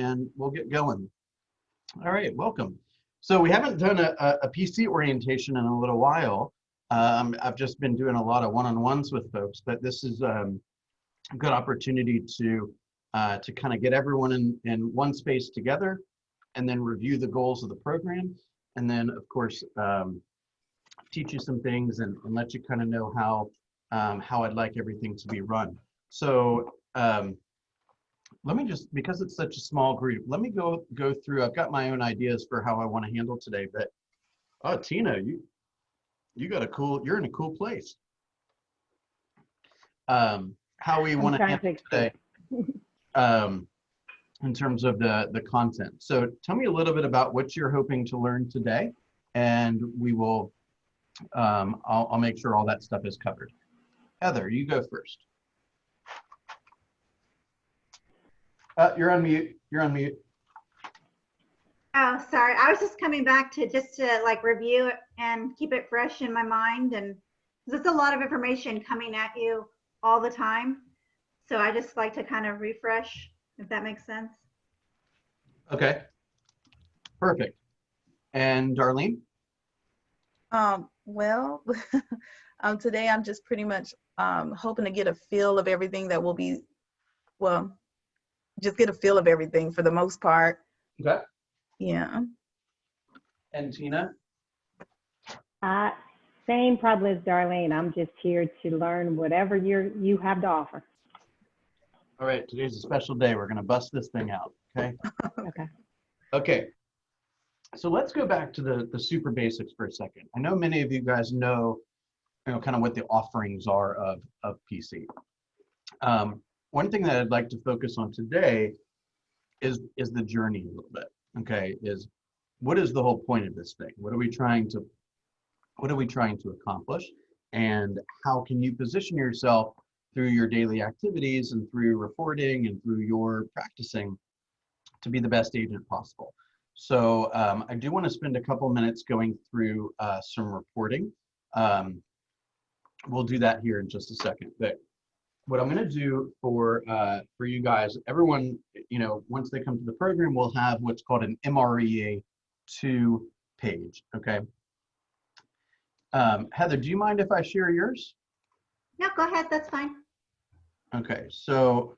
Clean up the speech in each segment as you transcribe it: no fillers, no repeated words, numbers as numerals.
and we'll get going. All right, welcome. So we haven't done a PC orientation in a little while. I've just been doing a lot of one-on-ones with folks, but this is a good opportunity to kind of get everyone in one space together and then review the goals of the program. And then, of course, teach you some things and let you kind of know how I'd like everything to be run. So let me just, because it's such a small group, let me go through. I've got my own ideas for how I want to handle today, but oh, Tina, you're in a cool place. How we want to handle today in terms of the content. So tell me a little bit about what you're hoping to learn today, and we will, I'll make sure all that stuff is covered. Heather, you go first. You're on mute. You're on mute. Oh, sorry. I was just coming back to like review it and keep it fresh in my mind. And there's a lot of information coming at you all the time. So I just like to kind of refresh, if that makes sense. Okay. Perfect. And Darlene? Well, today I'm just pretty much hoping to get a feel of everything that will be, well, just get a feel of everything for the most part. Okay. Yeah. And Tina? Same probably as Darlene. I'm just here to learn whatever you have to offer. All right, today's a special day. We're gonna bust this thing out, okay? Okay. Okay, so let's go back to the super basics for a second. I know many of you guys know, kind of what the offerings are of PC. One thing that I'd like to focus on today is the journey a little bit, okay? Is what is the whole point of this thing? What are we trying to accomplish? And how can you position yourself through your daily activities and through your reporting and through your practicing to be the best agent possible? So I do want to spend a couple minutes going through some reporting. We'll do that here in just a second. But what I'm going to do for you guys, everyone, once they come to the program, we'll have what's called an MREA 2 page, okay? Heather, do you mind if I share yours? No, go ahead. That's fine. Okay, so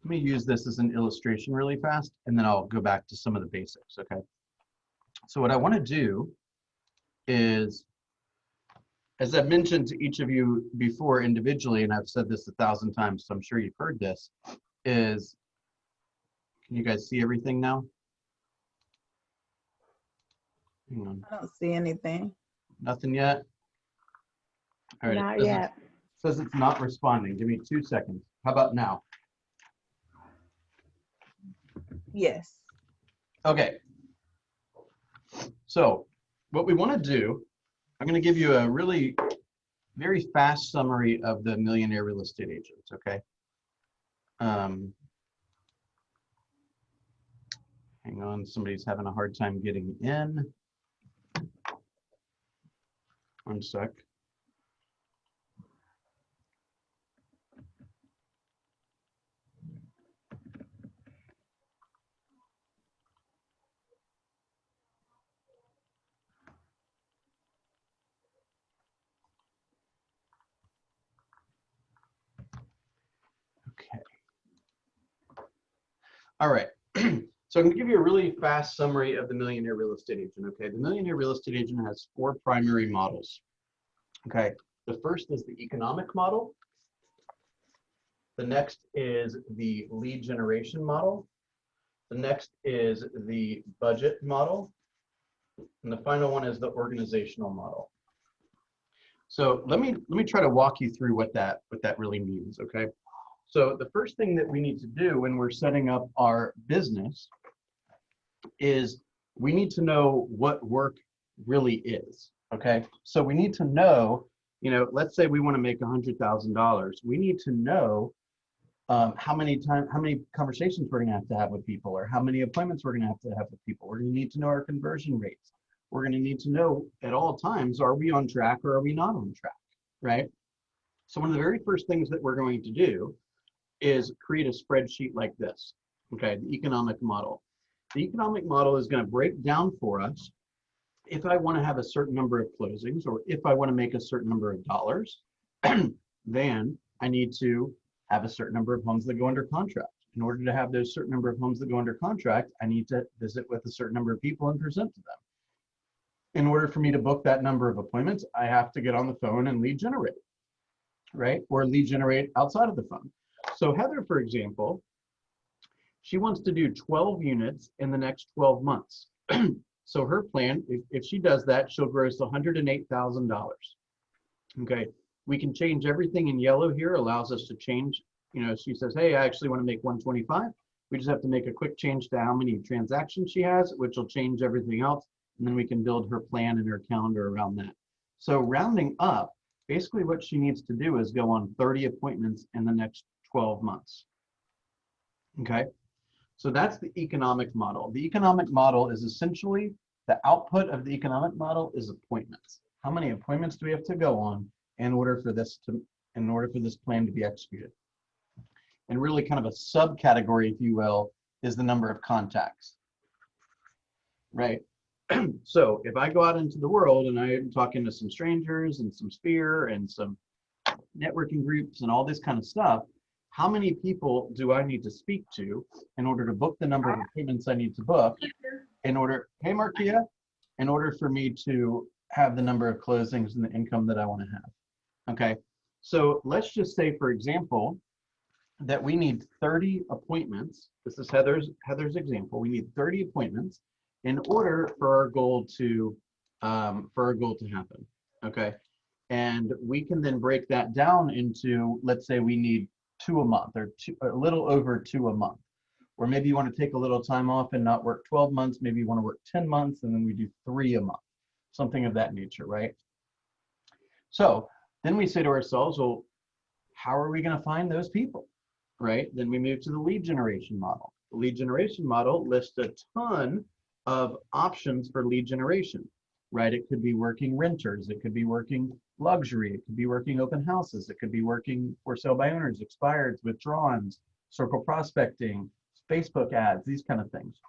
let me use this as an illustration really fast, and then I'll go back to some of the basics, okay? So what I want to do is, as I've mentioned to each of you before individually, and I've said this 1,000 times, so I'm sure you've heard this, is, can you guys see everything now? Hang on. I don't see anything. Nothing yet? All right. Not yet. It says it's not responding. Give me 2 seconds. How about now? Yes. Okay. So what we want to do, I'm going to give you a really very fast summary of the millionaire real estate agents, okay? Hang on, somebody's having a hard time getting in. 1 sec. Okay. All right. So I'm going to give you a really fast summary of the millionaire real estate agent. Okay. The millionaire real estate agent has 4 primary models. Okay. The first is the economic model. The next is the lead generation model. The next is the budget model. And the final one is the organizational model. So let me try to walk you through what that really means. Okay. So the first thing that we need to do when we're setting up our business is we need to know what work really is, okay? So we need to know, let's say we want to make $100,000. We need to know how many conversations we're going to have with people, or how many appointments we're going to have with people. We're going to need to know our conversion rates. We're going to need to know at all times, are we on track or are we not on track, right? So one of the very first things that we're going to do is create a spreadsheet like this, okay, the economic model. The economic model is going to break down for us if I want to have a certain number of closings or if I want to make a certain number of dollars, then I need to have a certain number of homes that go under contract. In order to have those certain number of homes that go under contract, I need to visit with a certain number of people and present to them. In order for me to book that number of appointments, I have to get on the phone and lead generate, right? Or lead generate outside of the phone. So Heather, for example, she wants to do 12 units in the next 12 months. So her plan, if she does that, she'll gross $108,000. Okay, we can change everything in yellow here, allows us to change, you know, she says, hey, I actually want to make 125. We just have to make a quick change to how many transactions she has, which will change everything else. And then we can build her plan and her calendar around that. So rounding up, basically what she needs to do is go on 30 appointments in the next 12 months. Okay, so that's the economic model. The economic model is essentially the output of the economic model is appointments. How many appointments do we have to go on in order for this plan to be executed? And really kind of a subcategory, if you will, is the number of contacts, right? So if I go out into the world and I'm talking to some strangers and some Sphere and some networking groups and all this kind of stuff, how many people do I need to speak to in order to book the number of appointments I need to book in order, hey Markia, in order for me to have the number of closings and the income that I want to have? Okay, so let's just say, for example, that we need 30 appointments. This is Heather's example. We need 30 appointments in order for our goal to happen. Okay, and we can then break that down into, let's say we need 2 a month or a little over 2 a month, or maybe you want to take a little time off and not work 12 months. Maybe you want to work 10 months and then we do 3 a month, something of that nature, right? So then we say to ourselves, well, how are we going to find those people? Right? Then we move to the lead generation model. The lead generation model lists a ton of options for lead generation, right? It could be working renters, it could be working luxury, it could be working open houses, it could be working for sale by owners, expireds, withdrawals, circle prospecting, Facebook ads, these kind of things.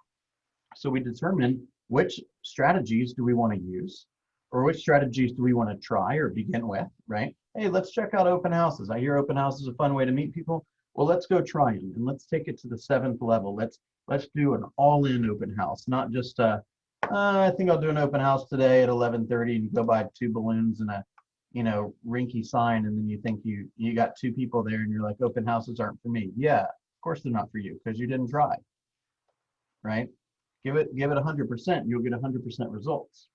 So we determine which strategies do we want to use, or which strategies do we want to try or begin with, right? Hey, let's check out open houses. I hear open houses is a fun way to meet people. Well, let's go try them and let's take it to the 7th level. Let's do an all-in open house, not just I think I'll do an open house today at 11:30 and go buy 2 balloons and a, you know, rinky sign, and then you think you got 2 people there and you're like, open houses aren't for me. Yeah, of course they're not for you because you didn't try, right? Give it 100%, you'll get 100% results,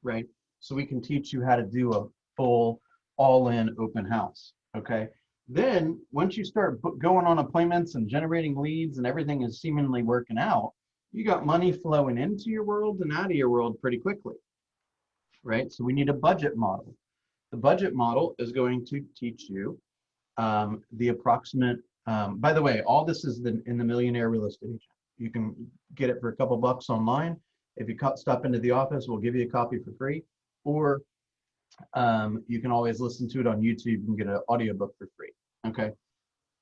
right? So we can teach you how to do a full all-in open house, okay? Then once you start going on appointments and generating leads and everything is seemingly working out, you got money flowing into your world and out of your world pretty quickly, right? So we need a budget model. The budget model is going to teach you the approximate, by the way, all this is in the Millionaire Real Estate Agent. You can get it for a couple bucks online. If you stop into the office, we'll give you a copy for free, or you can always listen to it on YouTube and get an audiobook for free, okay?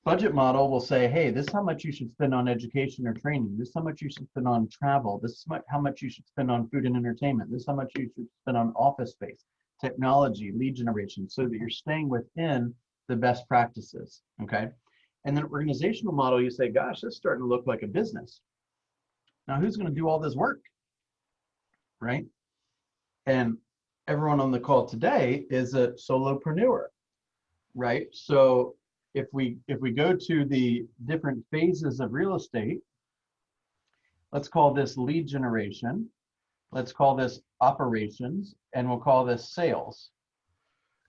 Budget model will say, hey, this is how much you should spend on education or training. This is how much you should spend on travel. This is how much you should spend on food and entertainment. This is how much you should spend on office space, technology, lead generation, so that you're staying within the best practices, okay? And then organizational model, you say, gosh, this is starting to look like a business. Now, who's going to do all this work, right? And everyone on the call today is a solopreneur, right? So if we go to the different phases of real estate, let's call this lead generation, let's call this operations, and we'll call this sales.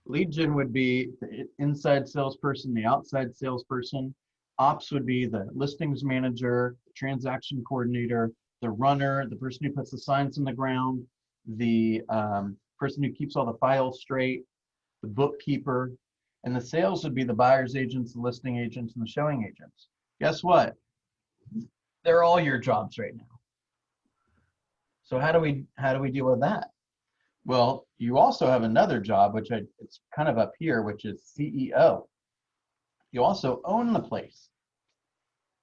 Lead gen would be the inside salesperson, the outside salesperson. Ops would be the listings manager, the transaction coordinator, the runner, the person who puts the signs on the ground, the person who keeps all the files straight, the bookkeeper, and the sales would be the buyer's agents, the listing agents, and the showing agents. Guess what? They're all your jobs right now. So how do we deal with that? Well, you also have another job, which it's kind of up here, which is CEO. You also own the place,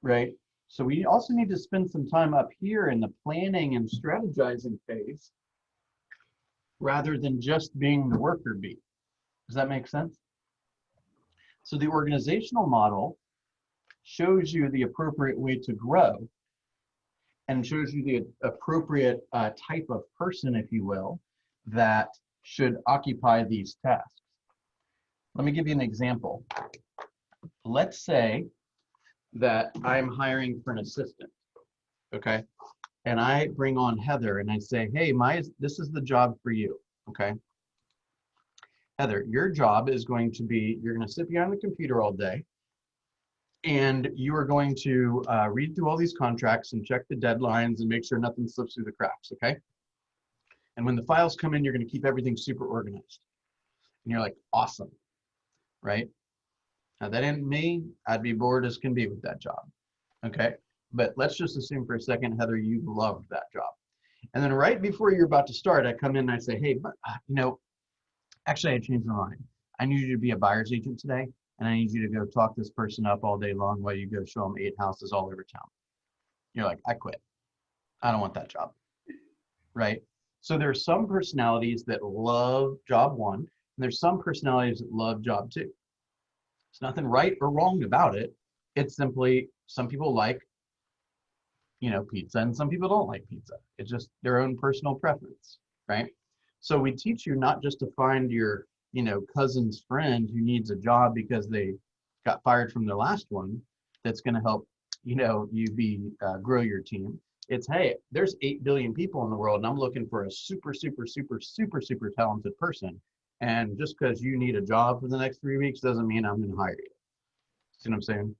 right? So we also need to spend some time up here in the planning and strategizing phase rather than just being the worker bee. Does that make sense? So the organizational model shows you the appropriate way to grow and shows you the appropriate type of person, if you will, that should occupy these tasks. Let me give you an example. Let's say that I'm hiring for an assistant, okay? And I bring on Heather and I say, hey, this is the job for you, okay? Heather, your job is going to be, you're going to sit behind the computer all day and you are going to read through all these contracts and check the deadlines and make sure nothing slips through the cracks, okay? And when the files come in, you're going to keep everything super organized. And you're like, awesome, right? Now that ain't me, I'd be bored as can be with that job, okay? But let's just assume for a second, Heather, you loved that job. And then right before you're about to start, I come in and I say, hey, but, actually I changed my mind. I need you to be a buyer's agent today, and I need you to go talk this person up all day long while you go show them 8 houses all over town. You're like, I quit. I don't want that job, right? So there's some personalities that love job 1, and there's some personalities that love job 2. There's nothing right or wrong about it. It's simply some people like, pizza, and some people don't like pizza. It's just their own personal preference, right? So we teach you not just to find your, cousin's friend who needs a job because they got fired from their last one. That's going to help, you grow your team. It's, hey, there's 8 billion people in the world, and I'm looking for a super, super, super, super, super talented person. And just because you need a job for the next 3 weeks doesn't mean I'm going to hire you. See what I'm saying?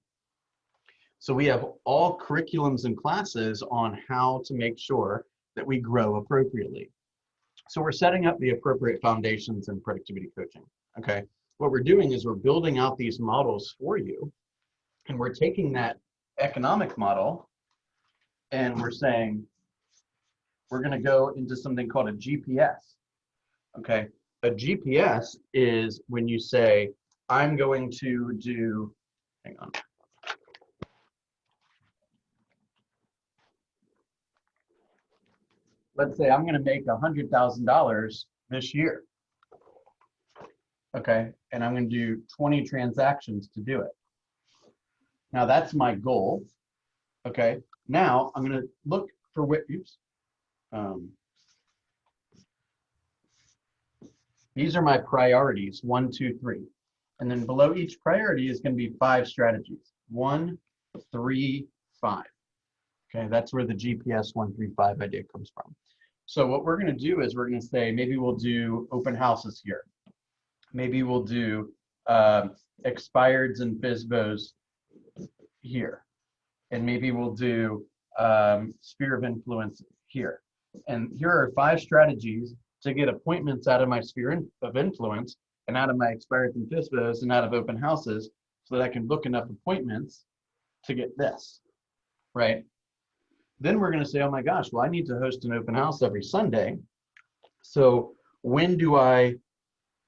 So we have all curriculums and classes on how to make sure that we grow appropriately. So we're setting up the appropriate foundations in productivity coaching, okay? What we're doing is we're building out these models for you, and we're taking that economic model and we're saying, we're gonna go into something called a GPS, okay? A GPS is when you say, I'm going to do, hang on. Let's say I'm going to make $100,000 this year, okay? And I'm going to do 20 transactions to do it. Now that's my goal, okay? Now I'm going to look for what, these are my priorities, 1, 2, 3. And then below each priority is going to be 5 strategies, 1, 3, 5. Okay, that's where the GPS 1, 3, 5 idea comes from. So what we're going to do is we're going to say, maybe we'll do open houses here. Maybe we'll do expireds and FSBOs here. And maybe we'll do sphere of influence here. And here are 5 strategies to get appointments out of my sphere of influence and out of my expireds and FSBOs and out of open houses so that I can book enough appointments to get this, right? Then we're going to say, oh my gosh, well, I need to host an open house every Sunday. So when do I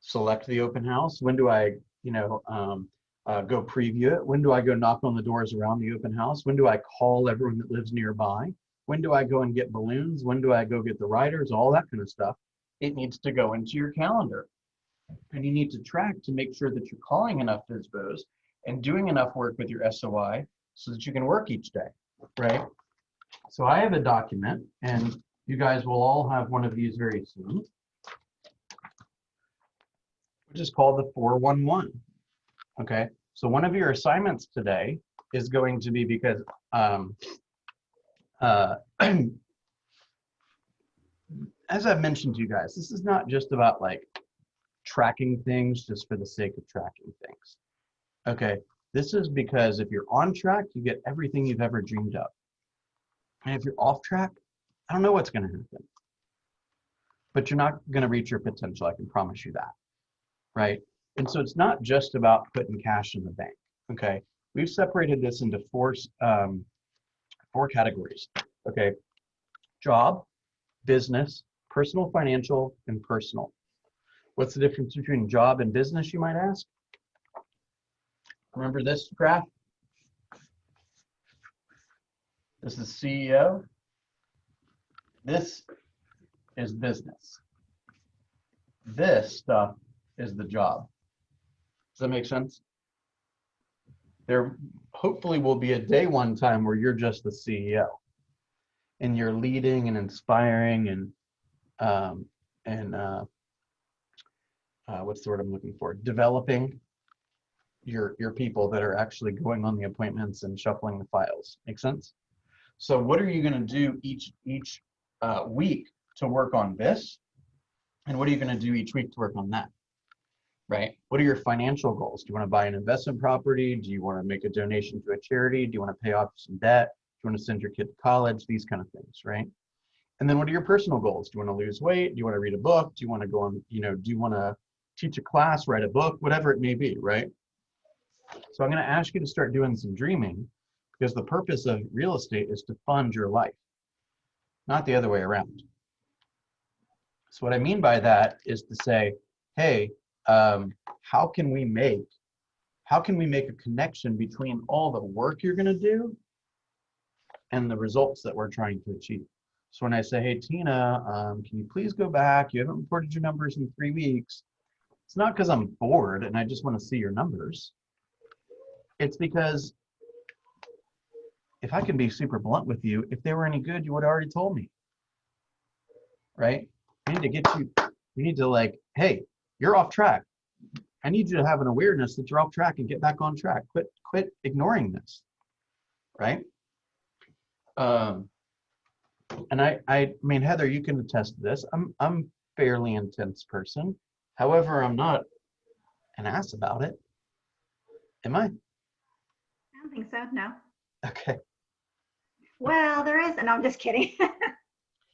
select the open house? When do I, go preview it? When do I go knock on the doors around the open house? When do I call everyone that lives nearby? When do I go and get balloons? When do I go get the riders? All that kind of stuff. It needs to go into your calendar. And you need to track to make sure that you're calling enough FSBOs and doing enough work with your SOI so that you can work each day, right? So I have a document, and you guys will all have one of these very soon, which is called the 411. Okay, so one of your assignments today is going to be, because as I've mentioned to you guys, this is not just about like tracking things just for the sake of tracking things. Okay, this is because if you're on track, you get everything you've ever dreamed of. And if you're off track, I don't know what's going to happen. But you're not going to reach your potential, I can promise you that, right? And so it's not just about putting cash in the bank, okay? We've separated this into four categories, okay? Job, business, personal financial, and personal. What's the difference between job and business, you might ask? Remember this graph? This is CEO. This is business. This stuff is the job. Does that make sense? There hopefully will be a day one time where you're just the CEO and you're leading and inspiring and what's the word I'm looking for? Developing your people that are actually going on the appointments and shuffling the files. Make sense? So what are you going to do each week to work on this? And what are you going to do each week to work on that? Right? What are your financial goals? Do you want to buy an investment property? Do you want to make a donation to a charity? Do you want to pay off some debt? Do you want to send your kid to college? These kind of things, right? And then what are your personal goals? Do you want to lose weight? Do you want to read a book? Do you want to go on, do you want to teach a class, write a book, whatever it may be, right? So I'm going to ask you to start doing some dreaming, because the purpose of real estate is to fund your life, not the other way around. So what I mean by that is to say, hey, how can we make a connection between all the work you're going to do and the results that we're trying to achieve? So when I say, hey, Tina, can you please go back? You haven't reported your numbers in 3 weeks. It's not because I'm bored and I just want to see your numbers. It's because if I can be super blunt with you, if they were any good, you would have already told me, right? I need to get you, we need to like, hey, you're off track. I need you to have an awareness that you're off track and get back on track. Quit ignoring this, right? And I mean, Heather, you can attest to this. I'm a fairly intense person. However, I'm not an ass about it. Am I? I don't think so, no. Okay. Well, there is, no, I'm just kidding.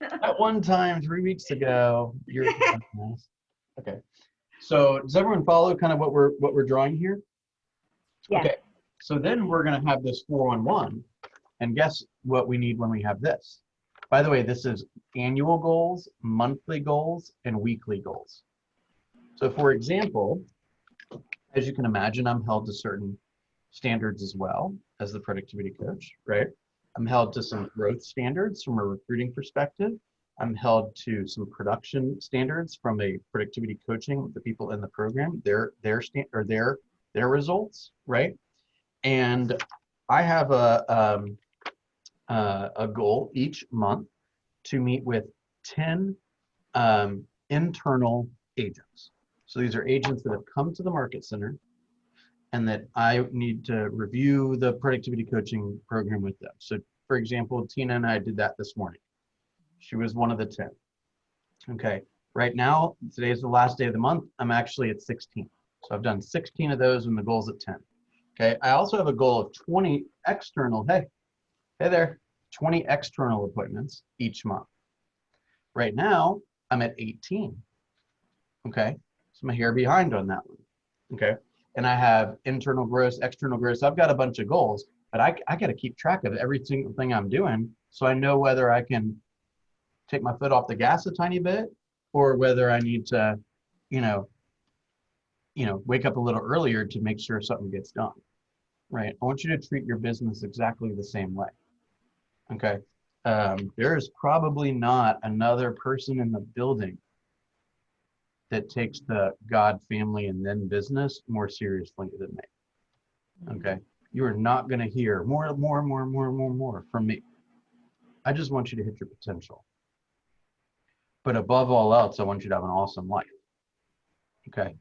At one time, 3 weeks ago, you're nice. Okay. So does everyone follow kind of what we're drawing here? Yes. Okay. So then we're going to have this 411, and guess what we need when we have this? By the way, this is annual goals, monthly goals, and weekly goals. So for example, as you can imagine, I'm held to certain standards as well as the productivity coach, right? I'm held to some growth standards from a recruiting perspective. I'm held to some production standards from a productivity coaching, the people in the program, their results, right? And I have a goal each month to meet with 10 internal agents. So these are agents that have come to the Market Center and that I need to review the productivity coaching program with them. So for example, Tina and I did that this morning. She was one of the 10. Okay, right now, today's the last day of the month. I'm actually at 16. So I've done 16 of those and the goal's at 10. Okay, I also have a goal of 20 external, hey there, 20 external appointments each month. Right now, I'm at 18. Okay, so I'm a hair behind on that one. Okay, and I have internal gross, external gross. I've got a bunch of goals, but I got to keep track of every single thing I'm doing so I know whether I can take my foot off the gas a tiny bit or whether I need to, wake up a little earlier to make sure something gets done, right? I want you to treat your business exactly the same way, okay? There is probably not another person in the building that takes the God, family, and then business more seriously than me, okay? You are not gonna hear more from me. I just want you to hit your potential. But above all else, I want you to have an awesome life, okay?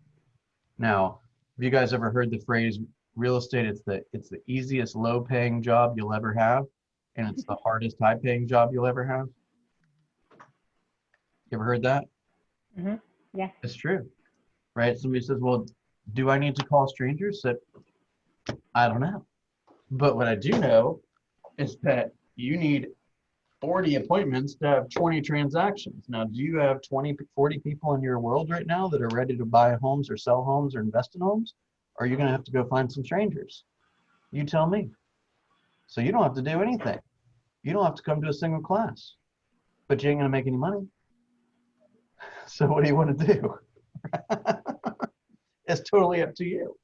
Now, have you guys ever heard the phrase, real estate, it's the easiest low-paying job you'll ever have, and it's the hardest high-paying job you'll ever have? You ever heard that? Mm-hmm. Yeah. It's true, right? Somebody says, well, do I need to call strangers? So, I don't know. But what I do know is that you need 40 appointments to have 20 transactions. Now, do you have 20, 40 people in your world right now that are ready to buy homes or sell homes or invest in homes? Or are you going to have to go find some strangers? You tell me. So you don't have to do anything. You don't have to come to a single class, but you ain't going to make any money. So what do you want to do? It's totally up to you.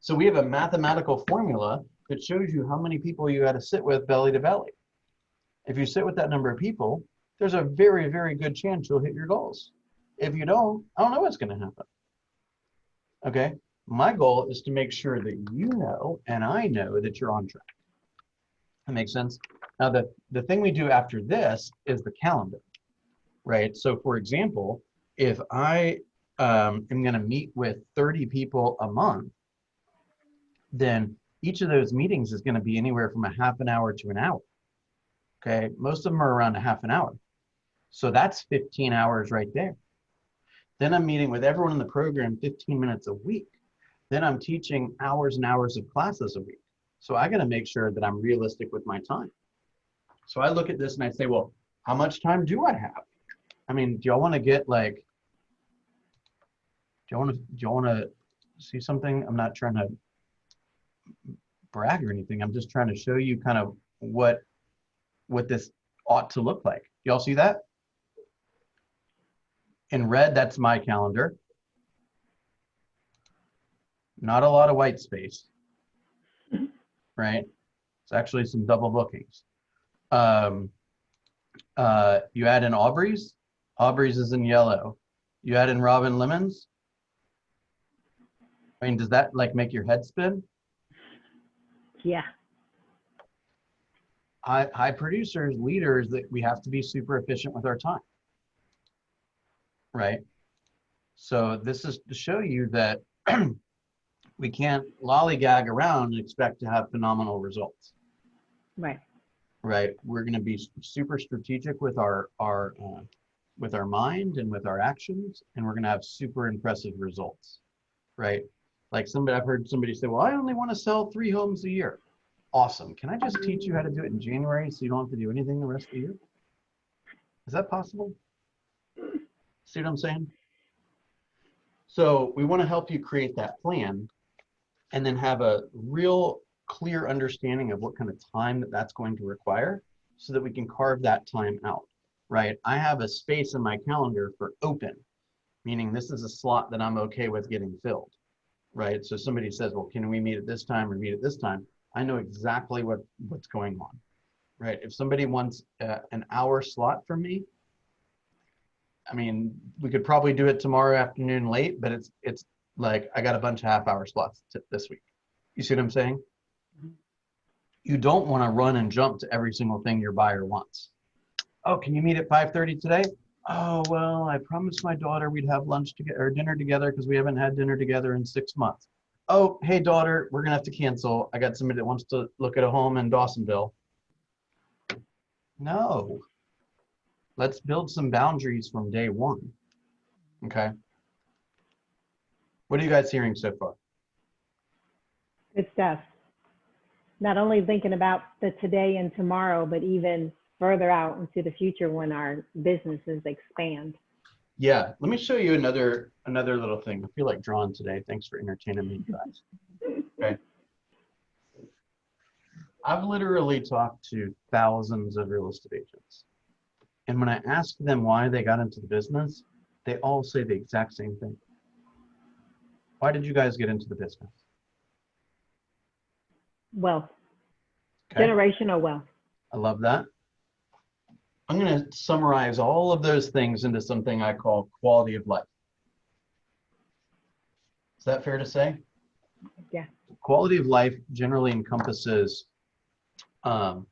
So we have a mathematical formula that shows you how many people you got to sit with belly to belly. If you sit with that number of people, there's a very, very good chance you'll hit your goals. If you don't, I don't know what's going to happen. Okay. My goal is to make sure that you know and I know that you're on track. That makes sense? Now, the thing we do after this is the calendar, right? So, for example, if I am going to meet with 30 people a month, then each of those meetings is going to be anywhere from a half an hour to an hour. Okay. Most of them are around a half an hour. So that's 15 hours right there. Then I'm meeting with everyone in the program 15 minutes a week. Then I'm teaching hours and hours of classes a week. So I got to make sure that I'm realistic with my time. So I look at this and I say, well, how much time do I have? I mean, do y'all want to get like, do y'all want to see something? I'm not trying to brag or anything. I'm just trying to show you kind of what this ought to look like. Y'all see that? In red, that's my calendar. Not a lot of white space, right? It's actually some double bookings. You add in Aubrey's. Aubrey's is in yellow. You add in Robin Lemons. I mean, does that like make your head spin? Yeah. High producers, leaders, that we have to be super efficient with our time, right? So this is to show you that we can't lollygag around and expect to have phenomenal results. Right. Right. We're going to be super strategic with our mind and with our actions, and we're going to have super impressive results. Right. Like I've heard somebody say, well, I only want to sell 3 homes a year. Awesome. Can I just teach you how to do it in January so you don't have to do anything the rest of the year? Is that possible? See what I'm saying? So we want to help you create that plan and then have a real clear understanding of what kind of time that's going to require so that we can carve that time out, right? I have a space in my calendar for open, meaning this is a slot that I'm okay with getting filled, right? So somebody says, well, can we meet at this time or meet at this time? I know exactly what's going on, right? If somebody wants an hour slot from me, I mean, we could probably do it tomorrow afternoon late, but it's like I got a bunch of half-hour slots this week. You see what I'm saying? You don't want to run and jump to every single thing your buyer wants. Oh, can you meet at 5:30 today? Oh, well, I promised my daughter we'd have lunch together or dinner together because we haven't had dinner together in 6 months. Oh, hey, daughter, we're going to have to cancel. I got somebody that wants to look at a home in Dawsonville. No. Let's build some boundaries from day one. Okay. What are you guys hearing so far? Good stuff. Not only thinking about the today and tomorrow, but even further out into the future when our businesses expand. Yeah, let me show you another little thing. I feel like drawing today. Thanks for entertaining me, guys. Okay. I've literally talked to thousands of real estate agents. And when I ask them why they got into the business, they all say the exact same thing. Why did you guys get into the business? Wealth. Okay. Generational wealth. I love that. I'm going to summarize all of those things into something I call quality of life. Is that fair to say? Yeah. Quality of life generally encompasses time,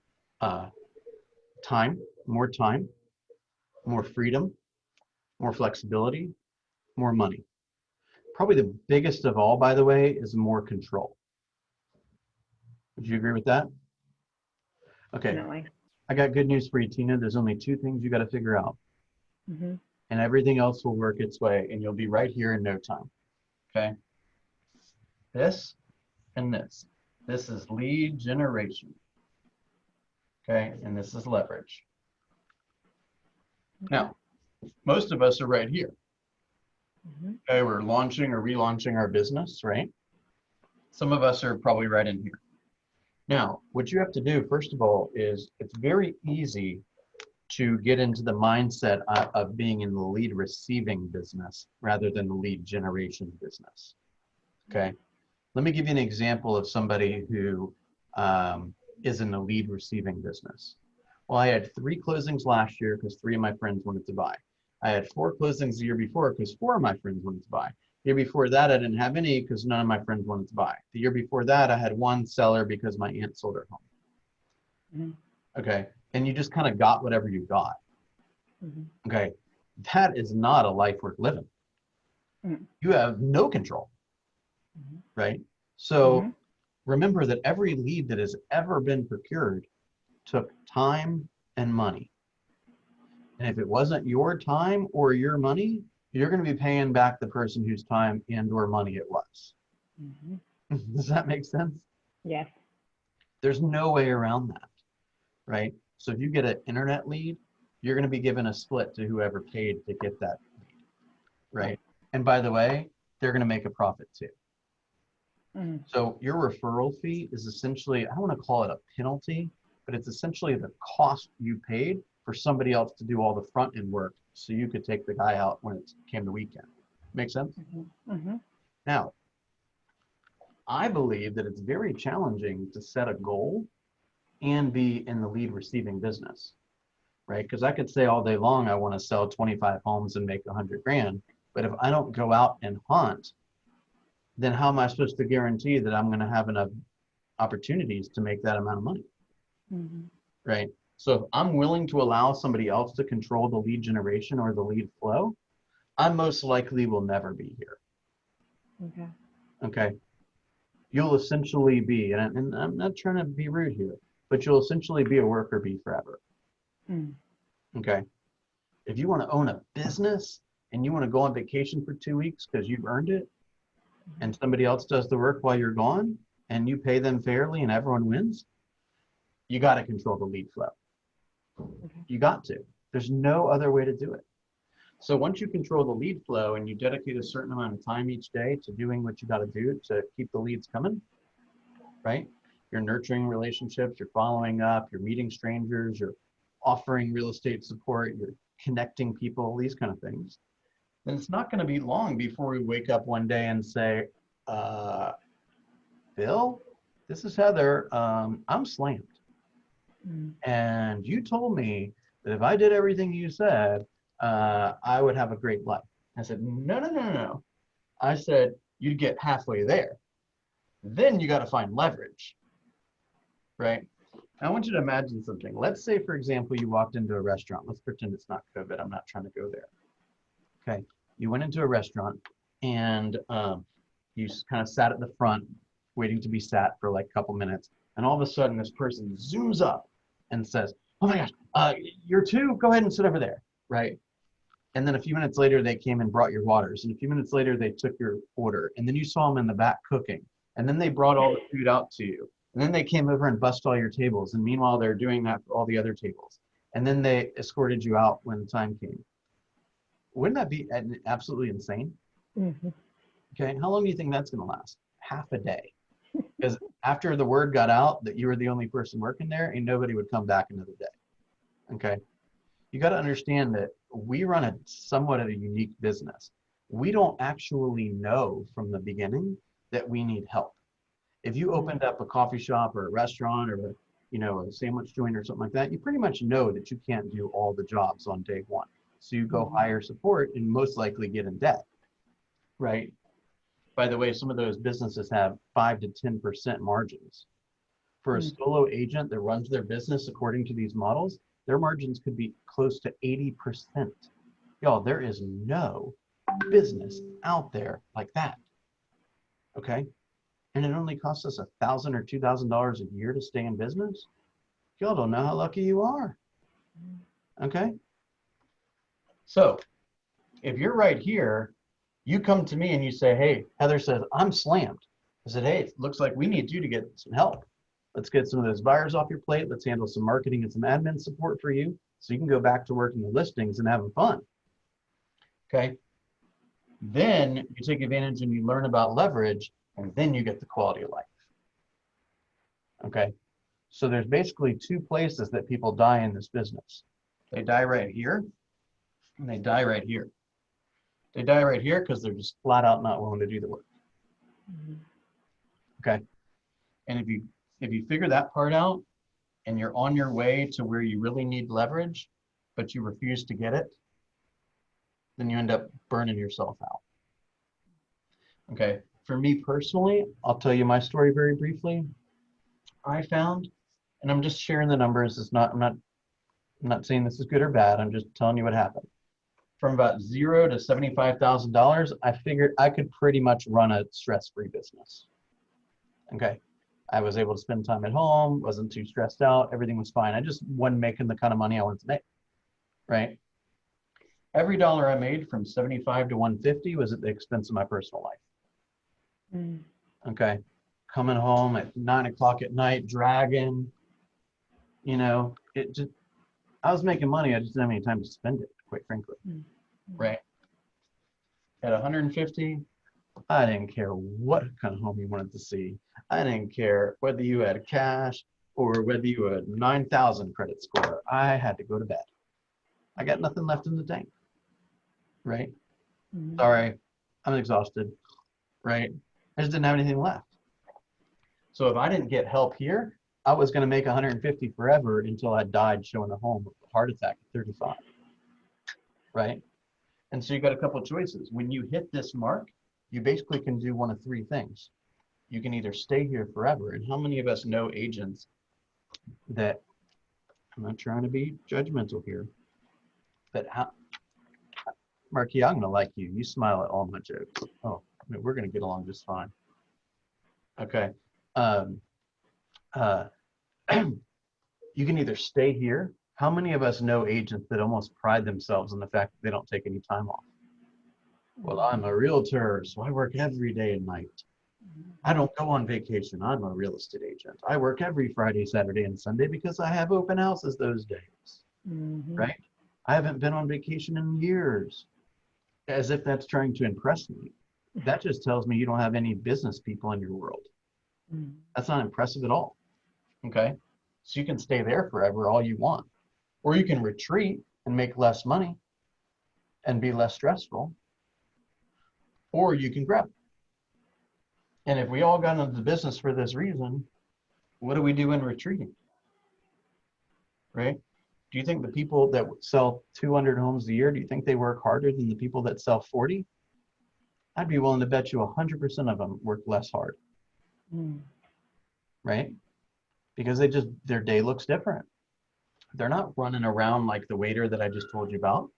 more freedom, more flexibility, more money. Probably the biggest of all, by the way, is more control. Would you agree with that? Okay. Definitely. I got good news for you, Tina. There's only 2 things you got to figure out. Mm-hmm. And everything else will work its way, and you'll be right here in no time. Okay? This and this. This is lead generation. Okay? And this is leverage. Now, most of us are right here. Mm-hmm. Okay, we're launching or relaunching our business, right? Some of us are probably right in here. Now, what you have to do, first of all, is it's very easy to get into the mindset of being in the lead receiving business rather than the lead generation business. Okay. Let me give you an example of somebody who is in the lead receiving business. Well, I had 3 closings last year because 3 of my friends wanted to buy. I had 4 closings the year before because 4 of my friends wanted to buy. The year before that, I didn't have any because none of my friends wanted to buy. The year before that, I had 1 seller because my aunt sold her home. Mm-hmm. Okay. And you just kind of got whatever you got. Mm-hmm. Okay. That is not a life worth living. Mm-hmm. You have no control. Mm-hmm. Right. So Mm-hmm. remember that every lead that has ever been procured took time and money. And if it wasn't your time or your money, you're going to be paying back the person whose time and or money it was. Mm-hmm. Does that make sense? Yes. There's no way around that, right? So if you get an internet lead, you're going to be given a split to whoever paid to get that lead, right? And by the way, they're going to make a profit too. Mm-hmm. So your referral fee is essentially, I don't want to call it a penalty, but it's essentially the cost you paid for somebody else to do all the front end work so you could take the guy out when it came the weekend. Make sense? Mm-hmm. Mm-hmm. Now, I believe that it's very challenging to set a goal and be in the lead receiving business, right? Because I could say all day long, I want to sell 25 homes and make 100 grand. But if I don't go out and hunt, then how am I supposed to guarantee that I'm going to have enough opportunities to make that amount of money? Mm-hmm. Right? So if I'm willing to allow somebody else to control the lead generation or the lead flow, I most likely will never be here. Okay. Okay. You'll essentially be, and I'm not trying to be rude here, but you'll essentially be a worker bee forever. Mm. Okay. If you want to own a business and you want to go on vacation for 2 weeks because you've earned it, and somebody else does the work while you're gone and you pay them fairly and everyone wins, you got to control the lead flow. Okay. You got to. There's no other way to do it. So once you control the lead flow and you dedicate a certain amount of time each day to doing what you got to do to keep the leads coming, right? You're nurturing relationships, you're following up, you're meeting strangers, you're offering real estate support, you're connecting people, these kind of things. Then it's not going to be long before we wake up one day and say, Bill, this is Heather, I'm slammed. Mm. And you told me that if I did everything you said, I would have a great life. I said, no. I said, you'd get halfway there. Then you got to find leverage, right? I want you to imagine something. Let's say, for example, you walked into a restaurant. Let's pretend it's not COVID. I'm not trying to go there. Okay. You went into a restaurant and you kind of sat at the front waiting to be sat for like a couple minutes. And all of a sudden this person zooms up and says, oh my gosh, you're two, go ahead and sit over there, right? And then a few minutes later, they came and brought your waters. And a few minutes later, they took your order. And then you saw them in the back cooking. And then they brought all the food out to you. And then they came over and bussed all your tables. And meanwhile, they're doing that for all the other tables. And then they escorted you out when the time came. Wouldn't that be absolutely insane? Mm-hmm. Okay, how long do you think that's going to last? Half a day. Because after the word got out that you were the only person working there, and nobody would come back another day. Okay, you got to understand that we run a somewhat of a unique business. We don't actually know from the beginning that we need help. If you opened up a coffee shop or a restaurant or a sandwich joint or something like that, you pretty much know that you can't do all the jobs on day one. So you go hire support and most likely get in debt, right? By the way, some of those businesses have 5 to 10% margins. For a solo agent that runs their business according to these models, their margins could be close to 80%. Y'all, there is no business out there like that. Okay? And it only costs us $1,000 or $2,000 a year to stay in business. Y'all don't know how lucky you are. Okay? So, if you're right here, you come to me and you say, hey, Heather says, I'm slammed. I said, hey, it looks like we need you to get some help. Let's get some of those buyers off your plate. Let's handle some marketing and some admin support for you so you can go back to working the listings and having fun. Okay. Then you take advantage and you learn about leverage, and then you get the quality of life. Okay. So there's basically 2 places that people die in this business. They die right here, and they die right here. They die right here because they're just flat out not willing to do the work. Okay. And if you figure that part out and you're on your way to where you really need leverage, but you refuse to get it, then you end up burning yourself out. Okay. For me personally, I'll tell you my story very briefly. I found, and I'm just sharing the numbers. I'm not saying this is good or bad. I'm just telling you what happened. From about $0 to $75,000, I figured I could pretty much run a stress-free business. Okay. I was able to spend time at home, wasn't too stressed out, everything was fine. I just wasn't making the kind of money I wanted to make, right? Every dollar I made from 75 to 150 was at the expense of my personal life. Okay. Coming home at 9 o'clock at night, dragging, I was making money. I just didn't have any time to spend it, quite frankly. Right. At 150, I didn't care what kind of home you wanted to see. I didn't care whether you had cash or whether you had 9,000 credit score. I had to go to bed. I got nothing left in the tank. Right. Sorry, I'm exhausted. Right. I just didn't have anything left. So if I didn't get help here, I was going to make 150 forever until I died showing a home with a heart attack at 35. Right. And so you got a couple of choices. When you hit this mark, you basically can do one of three things. You can either stay here forever. And how many of us know agents that, I'm not trying to be judgmental here, but Marky, I'm going to like you. You smile at all my jokes. Oh, I mean, we're going to get along just fine. Okay. You can either stay here. How many of us know agents that almost pride themselves on the fact that they don't take any time off? Well, I'm a realtor, so I work every day and night. I don't go on vacation. I'm a real estate agent. I work every Friday, Saturday, and Sunday because I have open houses those days. Right? I haven't been on vacation in years. As if that's trying to impress me. That just tells me you don't have any business people in your world. That's not impressive at all. Okay? So you can stay there forever all you want. Or you can retreat and make less money and be less stressful. Or you can grab. And if we all got into the business for this reason, what do we do in retreating? Right? Do you think the people that sell 200 homes a year, do you think they work harder than the people that sell 40? I'd be willing to bet you 100% of them work less hard. Right? Because their day looks different. They're not running around like the waiter that I just told you about.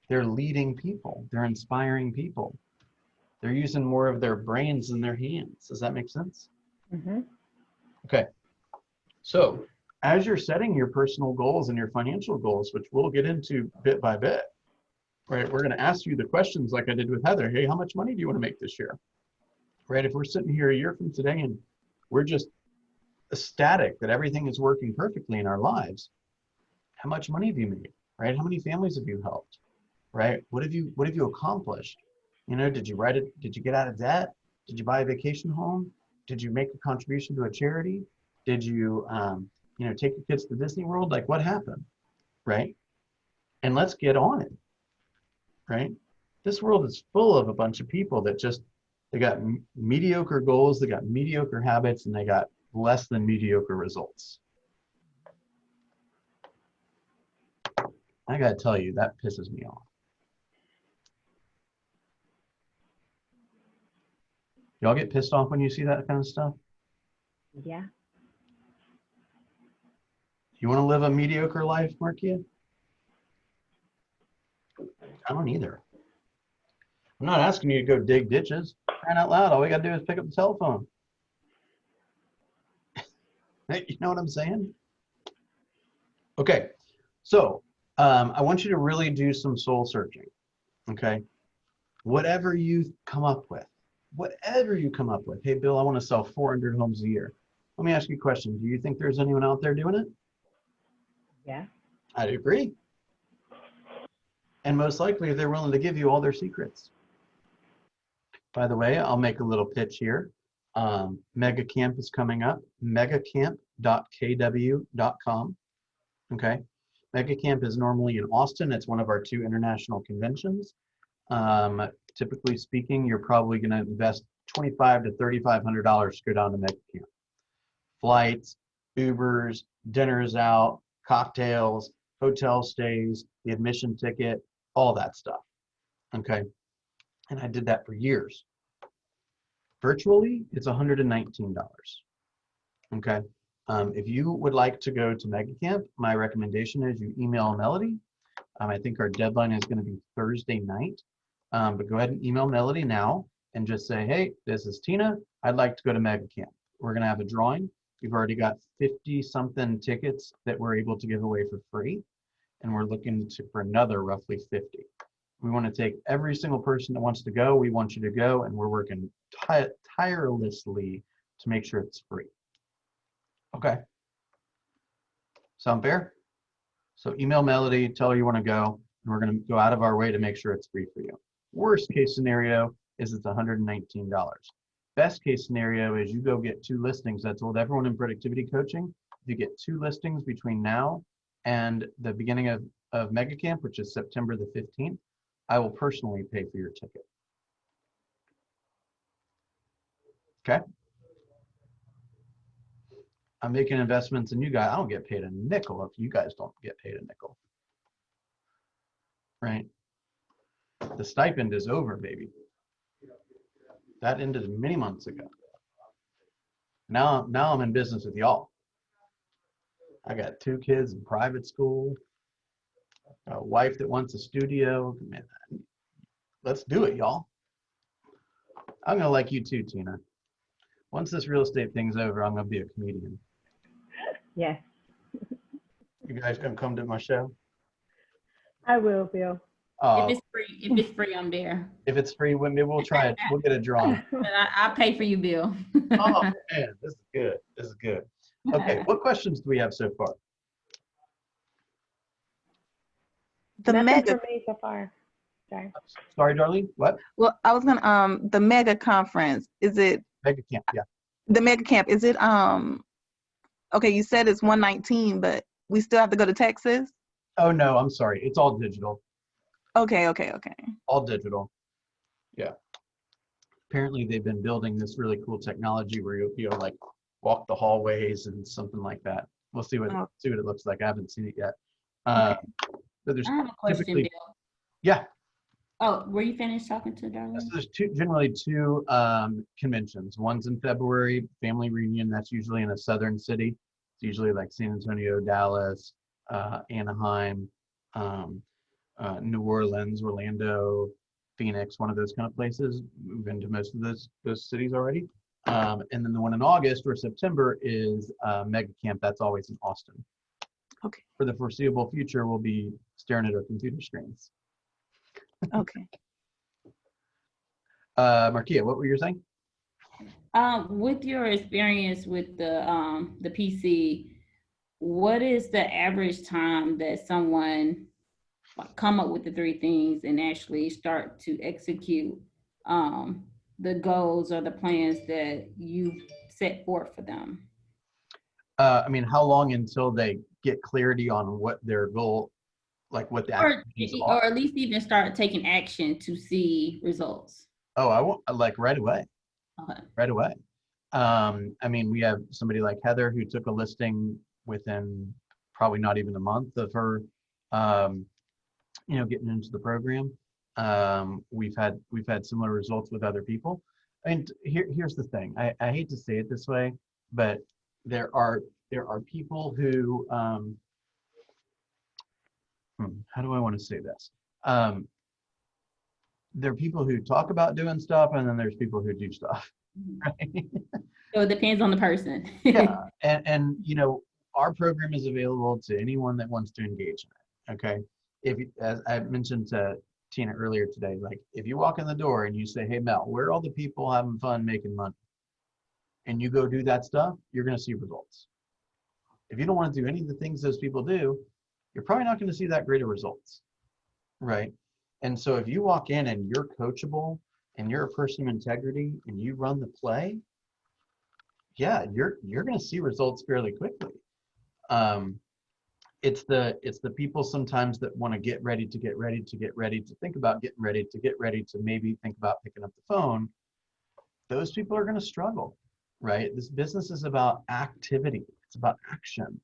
They're leading people. They're inspiring people. They're using more of their brains than their hands. Does that make sense? Okay. So as you're setting your personal goals and your financial goals, which we'll get into bit by bit, right? We're going to ask you the questions like I did with Heather. Hey, how much money do you want to make this year? Right? If we're sitting here a year from today and we're just ecstatic that everything is working perfectly in our lives, how much money have you made? Right? How many families have you helped? Right? What have you accomplished? Did you write it? Did you get out of debt? Did you buy a vacation home? Did you make a contribution to a charity? Did you, take your kids to Disney World? Like, what happened? Right? And let's get on it. Right? This world is full of a bunch of people that they got mediocre goals, they got mediocre habits, and they got less than mediocre results. I got to tell you, that pisses me off. Y'all get pissed off when you see that kind of stuff? Yeah. You want to live a mediocre life, Markia? I don't either. I'm not asking you to go dig ditches. Crying out loud, all we got to do is pick up the telephone. You know what I'm saying? Okay, so I want you to really do some soul searching, okay? Whatever you come up with, hey, Bill, I want to sell 400 homes a year. Let me ask you a question. Do you think there's anyone out there doing it? Yeah. I'd agree. And most likely they're willing to give you all their secrets. By the way, I'll make a little pitch here. MegaCamp is coming up, megacamp.kw.com. Okay. MegaCamp is normally in Austin. It's one of our 2 international conventions. Typically speaking, you're probably going to invest $2,500 to $3,500 to go down to MegaCamp. Flights, Ubers, dinners out, cocktails, hotel stays, the admission ticket, all that stuff. Okay. And I did that for years. Virtually, it's $119. Okay. If you would like to go to MegaCamp, my recommendation is you email Melody. I think our deadline is going to be Thursday night. But go ahead and email Melody now and just say, hey, this is Tina. I'd like to go to MegaCamp. We're going to have a drawing. We've already got 50-something tickets that we're able to give away for free. And we're looking for another roughly 50. We want to take every single person that wants to go. We want you to go, and we're working tirelessly to make sure it's free. Okay. Sound fair? So email Melody, tell her you want to go, and we're going to go out of our way to make sure it's free for you. Worst case scenario is it's $119. Best case scenario is you go get 2 listings. I told everyone in productivity coaching, if you get 2 listings between now and the beginning of MegaCamp, which is September the 15th, I will personally pay for your ticket. Okay? I'm making investments in you guys. I don't get paid a nickel if you guys don't get paid a nickel. Right? The stipend is over, baby. That ended many months ago. Now I'm in business with y'all. I got 2 kids in private school, a wife that wants a studio. Man, let's do it, y'all. I'm gonna like you too, Tina. Once this real estate thing's over, I'm gonna be a comedian. Yes, You guys gonna come to my show? I will, Bill. If it's free, I'm there. If it's free, maybe we'll try it. We'll get a drawing. But I'll pay for you, Bill. Oh man, this is good. This is good. Okay, what questions do we have so far? The Nothing mega, for me so far. Sorry. Sorry, Darlene. What? well, I was gonna, the mega conference, is it, MegaCamp. Yeah. the mega camp, is it, okay, you said it's 119, but we still have to go to Texas? Oh no, I'm sorry. It's all digital. Okay. All digital. Yeah. Apparently they've been building this really cool technology where you'll like walk the hallways and something like that. We'll see what it looks like. I haven't seen it yet. But there's I have a question, typically, Bill. yeah. Oh, were you finished talking to Darlene? So there's generally two conventions. One's in February, family reunion. That's usually in a southern city. It's usually like San Antonio, Dallas, Anaheim, New Orleans, Orlando, Phoenix, one of those kind of places. We've been to most of those cities already. And then the one in August or September is MegaCamp. That's always in Austin. Okay. For the foreseeable future, we'll be staring at our computer screens. Okay. Markia, what were you saying? With your experience with the PC, what is the average time that someone come up with the 3 things and actually start to execute the goals or the plans that you set forth for them? I mean, how long until they get clarity on what their goal, like what the activities are? Or at least even start taking action to see results? Oh, I want like right away. Okay. Right away. I mean, we have somebody like Heather who took a listing within probably not even a month of her, getting into the program. We've had similar results with other people. And here's the thing. I hate to say it this way, but there are people who, how do I want to say this? There are people who talk about doing stuff, and then there's people who do stuff. Right? So it depends on the person. Yeah, and our program is available to anyone that wants to engage in it. Okay, as I mentioned to Tina earlier today, like if you walk in the door and you say, "Hey Mel, where are all the people having fun making money?" and you go do that stuff, you're going to see results. If you don't want to do any of the things those people do, you're probably not going to see that great of results, right? And so if you walk in and you're coachable and you're a person of integrity and you run the play, yeah, you're going to see results fairly quickly. It's the people sometimes that want to get ready to think about getting ready to maybe think about picking up the phone, those people are going to struggle, right? This business is about activity. It's about action,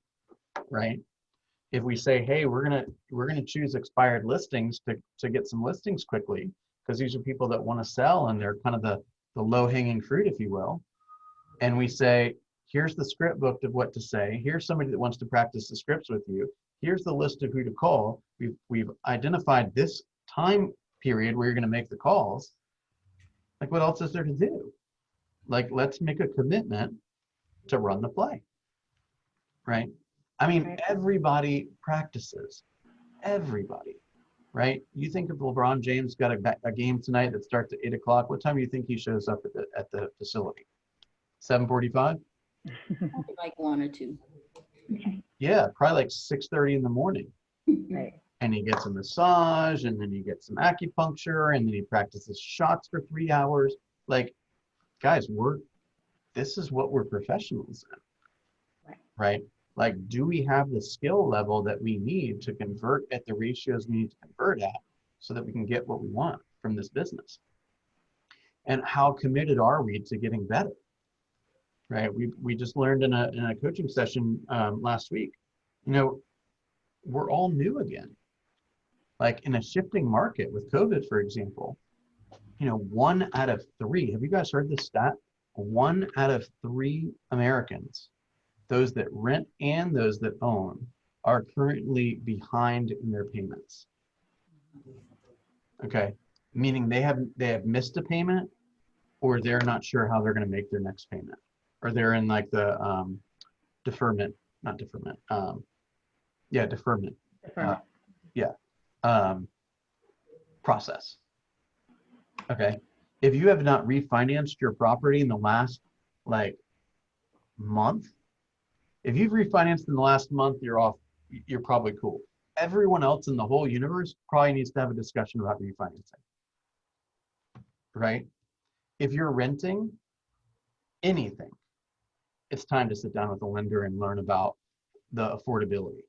right? If we say, hey, we're gonna choose expired listings to get some listings quickly, because these are people that want to sell and they're kind of the low-hanging fruit, if you will. And we say, here's the script book of what to say. Here's somebody that wants to practice the scripts with you. Here's the list of who to call. We've identified this time period where you're going to make the calls. Like, what else is there to do? Like, let's make a commitment to run the play, right? I mean, Right. everybody practices. Everybody, right? You think if LeBron James got a game tonight that starts at 8 o'clock, what time do you think he shows up at the facility? 7:45? Like 1 or 2. Yeah, probably like 6:30 in the morning. Right. And he gets a massage, and then he gets some acupuncture, and then he practices shots for 3 hours. Like, guys, this is what we're professionals in, right? Like, do we have the skill level that we need to convert at the ratios we need to convert at so that we can get what we want from this business? And how committed are we to getting better, right? We just learned in a coaching session last week, you know, we're all new again. Like, in a shifting market with COVID, for example, you know, 1 out of 3, have you guys heard this stat? 1 out of 3 Americans, those that rent and those that own, are currently behind in their payments. Okay, meaning they have missed a payment, or they're not sure how they're going to make their next payment, or they're in like the deferment process. Okay, if you have not refinanced your property in the last like month, if you've refinanced in the last month, you're probably cool. Everyone else in the whole universe probably needs to have a discussion about refinancing, right? If you're renting anything, it's time to sit down with a lender and learn about the affordability,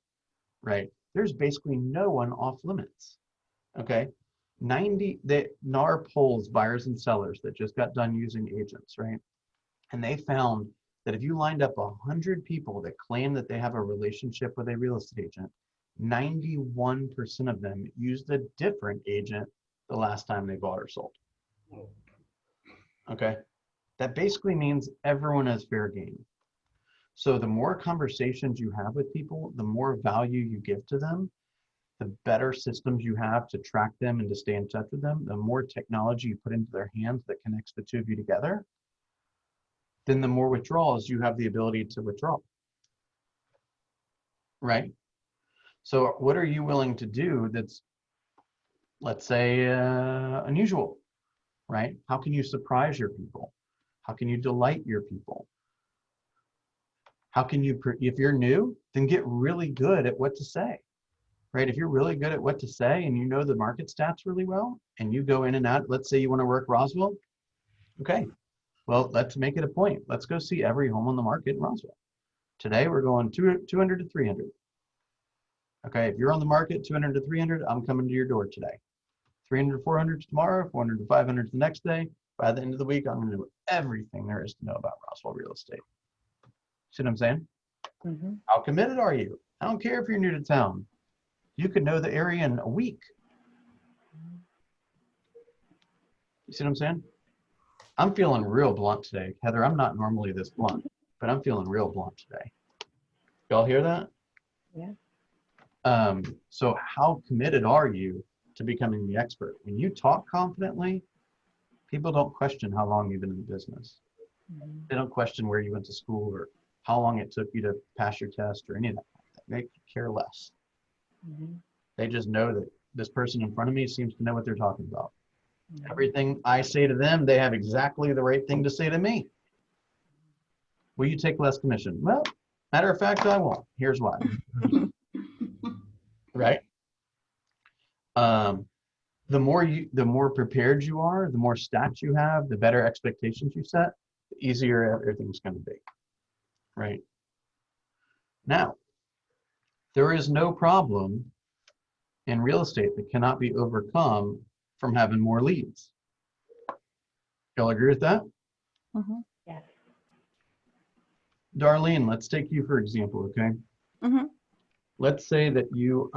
right? There's basically no one off limits, okay? NAR polls buyers and sellers that just got done using agents, right? And they found that if you lined up 100 people that claim that they have a relationship with a real estate agent, 91% of them used a different agent the last time they bought or sold. Okay, that basically means everyone has fair game. So the more conversations you have with people, the more value you give to them, the better systems you have to track them and to stay in touch with them, the more technology you put into their hands that connects the two of you together, then the more withdrawals you have the ability to withdraw, right? So what are you willing to do that's, let's say, unusual, right? How can you surprise your people? How can you delight your people? How can you, if you're new, then get really good at what to say, right? If you're really good at what to say and you know the market stats really well, and you go in and out, let's say you want to work Roswell, okay, well, let's make it a point. Let's go see every home on the market in Roswell. Today, we're going 200 to 300. Okay, if you're on the market 200 to 300, I'm coming to your door today. 300 to 400 tomorrow, 400 to 500 the next day. By the end of the week, I'm going to know everything there is to know about Roswell real estate. See what I'm saying? Mm-hmm. How committed are you? I don't care if you're new to town. You could know the area in a week. You see what I'm saying? I'm feeling real blunt today. Heather, I'm not normally this blunt, but I'm feeling real blunt today. Y'all hear that? Yeah. So how committed are you to becoming the expert? When you talk confidently, people don't question how long you've been in the business. Mm-hmm. They don't question where you went to school or how long it took you to pass your test or any of that. They care less. Mm-hmm. They just know that this person in front of me seems to know what they're talking about. Mm-hmm. Everything I say to them, they have exactly the right thing to say to me. Will you take less commission? Well, matter of fact, I won't. Here's why. Right? The more prepared you are, the more stats you have, the better expectations you set, the easier everything's going to be. Right? Now, there is no problem in real estate that cannot be overcome from having more leads. Y'all agree with that? Mhm. Yes. Darlene, let's take you for example, okay? Mhm. Let's say that you,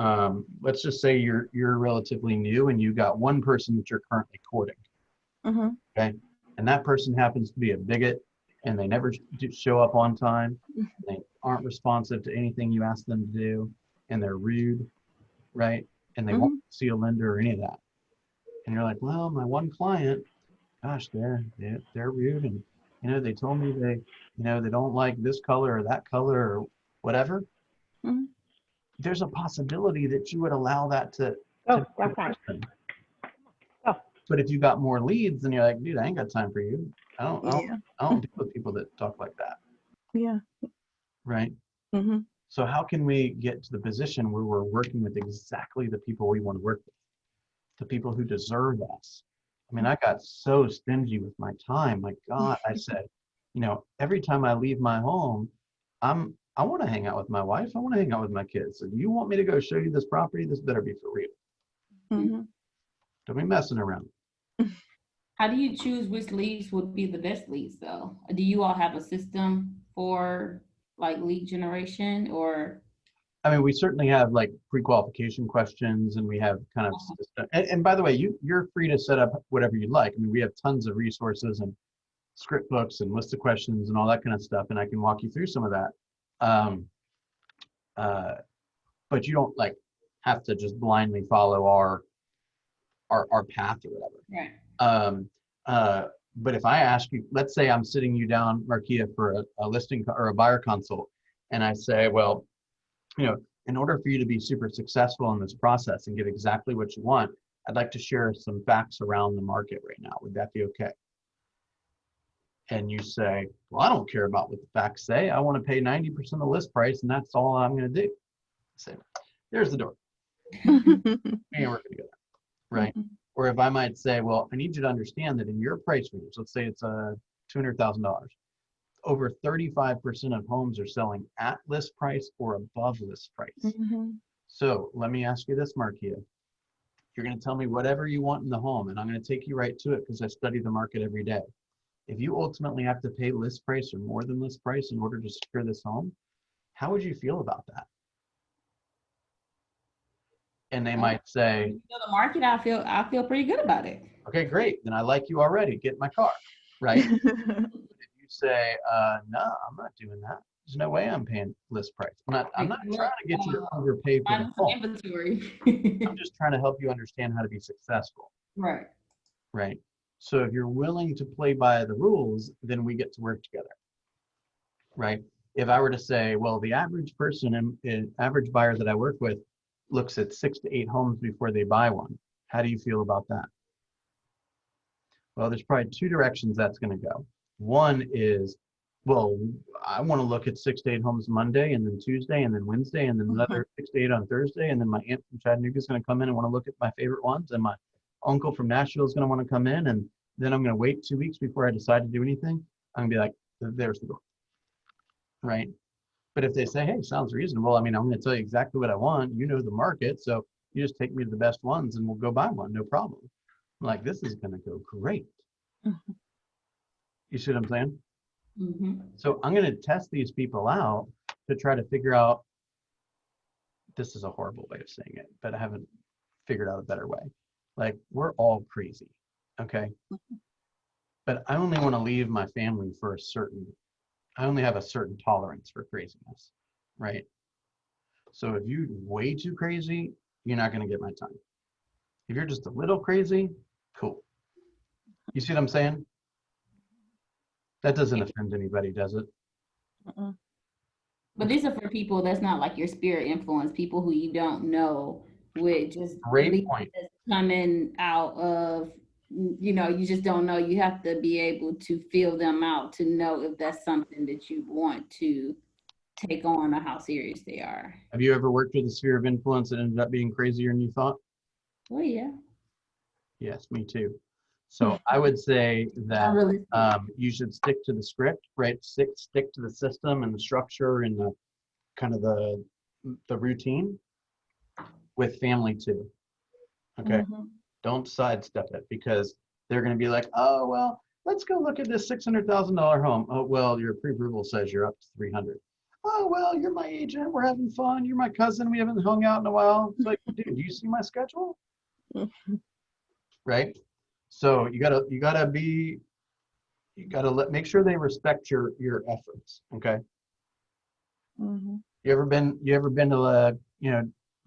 let's just say you're relatively new and you got one person that you're currently courting, Mhm. okay? And that person happens to be a bigot and they never show up on time. They aren't responsive to anything you ask them to do, and they're rude, right? And they won't Mhm. see a lender or any of that. And you're like, well, my one client, gosh, they're rude, and they told me they don't like this color or that color or whatever. Mhm. There's a possibility that you would allow that to Oh, be that's your fine. person. Oh. But if you got more leads, then you're like, dude, I ain't got time for you. Yeah. I don't deal with people that talk like that, Yeah. right? Mhm. So how can we get to the position where we're working with exactly the people we want to work with, the people who deserve us? I mean, I got so stingy with my time. My God, I said, every time I leave my home, I want to hang out with my wife. I want to hang out with my kids. So do you want me to go show you this property? This better be for real. Mhm. Don't be messing around. How do you choose which leads would be the best leads though? Do you all have a system for like lead generation or? I mean, we certainly have like pre-qualification questions, and we have kind of system. And by the way, you're free to set up whatever you'd like. I mean, we have tons of resources and script books and list of questions and all that kind of stuff, and I can walk you through some of that. Um, but you don't like have to just blindly follow our path or whatever. Right. Um, but if I ask you, let's say I'm sitting you down, Markia, for a listing or a buyer consult, and I say, well, in order for you to be super successful in this process and get exactly what you want, I'd like to share some facts around the market right now. Would that be okay? And you say, well, I don't care about what the facts say. I want to pay 90% of the list price, and that's all I'm going to do. I say, there's the door. We ain't working together, right? Mhm. Or if I might say, well, I need you to understand that in your price range, let's say it's $200,000, over 35% of homes are selling at list price or above list price. Mhm. So let me ask you this, Markia. You're going to tell me whatever you want in the home, and I'm going to take you right to it because I study the market every day. If you ultimately have to pay list price or more than list price in order to secure this home, how would you feel about that? And they might say, The market, I feel pretty good about it. okay, great. Then I like you already. Get in my car, right? If you say, no, I'm not doing that. There's no way I'm paying list price. I'm not trying to get you to overpay for the Find some home. inventory. I'm just trying to help you understand how to be successful, Right. right? So if you're willing to play by the rules, then we get to work together, right? If I were to say, well, the average person and average buyer that I work with looks at 6 to 8 homes before they buy one. How do you feel about that? Well, there's probably 2 directions that's going to go. One is, well, I want to look at 6 to 8 homes Monday, and then Tuesday, and then Wednesday, and then another 6 to 8 on Thursday, and then my aunt from Chattanooga is going to come in and want to look at my favorite ones, and my uncle from Nashville is going to want to come in, and then I'm going to wait 2 weeks before I decide to do anything. I'm going to be like, there's the door, right? But if they say, hey, sounds reasonable, I mean, I'm going to tell you exactly what I want. You know the market, so you just take me to the best ones, and we'll go buy one, no problem. I'm like, this is going to go great. Mhm. You see what I'm saying? Mm-hmm. So I'm going to test these people out to try to figure out, this is a horrible way of saying it, but I haven't figured out a better way. Like, we're all crazy, okay? But I only want to leave my family for I only have a certain tolerance for craziness, right? So if you're way too crazy, you're not going to get my time. If you're just a little crazy, cool. You see what I'm saying? That doesn't offend anybody, does it? Mhm. But these are for people that's not like your spirit influence, people who you don't know with just Great leads point. that's coming out of, you just don't know. You have to be able to feel them out to know if that's something that you want to take on or how serious they are. Have you ever worked with a sphere of influence that ended up being crazier than you thought? Oh yeah. Yes, me too. So I would say that Unrealistic. you should stick to the script, right? Stick to the system and the structure and the kind of the routine with family too. Okay. Mhm. Don't sidestep it because they're going to be like, oh, well, let's go look at this $600,000 home. Oh, well, your pre-approval says you're up to 300. Oh, well, you're my agent. We're having fun. You're my cousin. We haven't hung out in a while. It's like, dude, do you see my schedule? Right? So you gotta make sure they respect your efforts. Okay. Mm-hmm. You ever been to a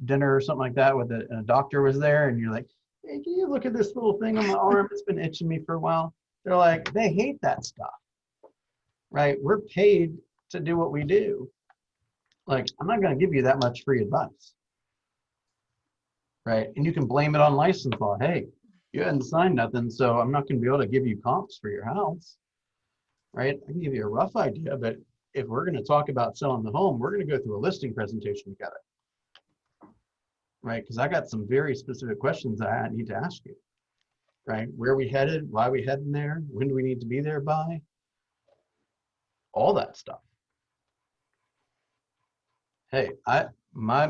dinner or something like that with a doctor was there and you're like, hey, can you look at this little thing on my arm? It's been itching me for a while. They're like, they hate that stuff, right? We're paid to do what we do. Like, I'm not going to give you that much free advice, right? And you can blame it on license law. Hey, you hadn't signed nothing, so I'm not going to be able to give you comps for your house, right? I can give you a rough idea, but if we're going to talk about selling the home, we're going to go through a listing presentation together, right? Because I got some very specific questions that I need to ask you, right? Where are we headed? Why are we heading there? When do we need to be there by? All that stuff. Hey, my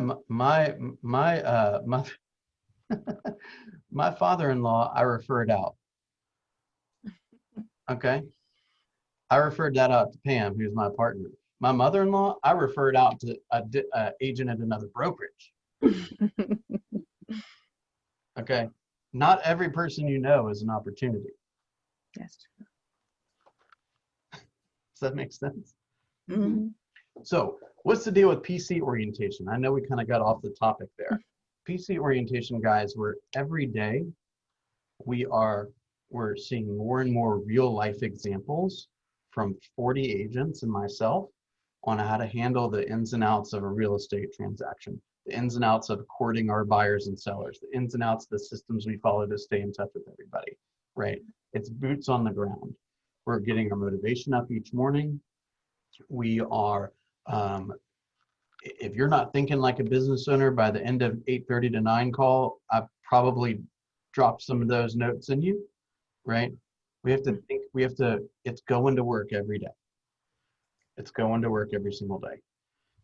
my father-in-law, I referred out. Okay, I referred that out to Pam, who's my partner. My mother-in-law, I referred out to a agent at another brokerage. Okay, not every person you know is an opportunity. That's true. Does that make sense? Mm-hmm. So what's the deal with PC orientation? I know we kind of got off the topic there. PC orientation, guys, where every day we're seeing more and more real life examples from 40 agents and myself on how to handle the ins and outs of a real estate transaction, the ins and outs of courting our buyers and sellers, the ins and outs of the systems we follow to stay in touch with everybody, right? It's boots on the ground. We're getting our motivation up each morning. We are, if you're not thinking like a business owner by the end of 8:30 to 9 call, I've probably dropped some of those notes in you, right? We have to think, it's going to work every day. It's going to work every single day.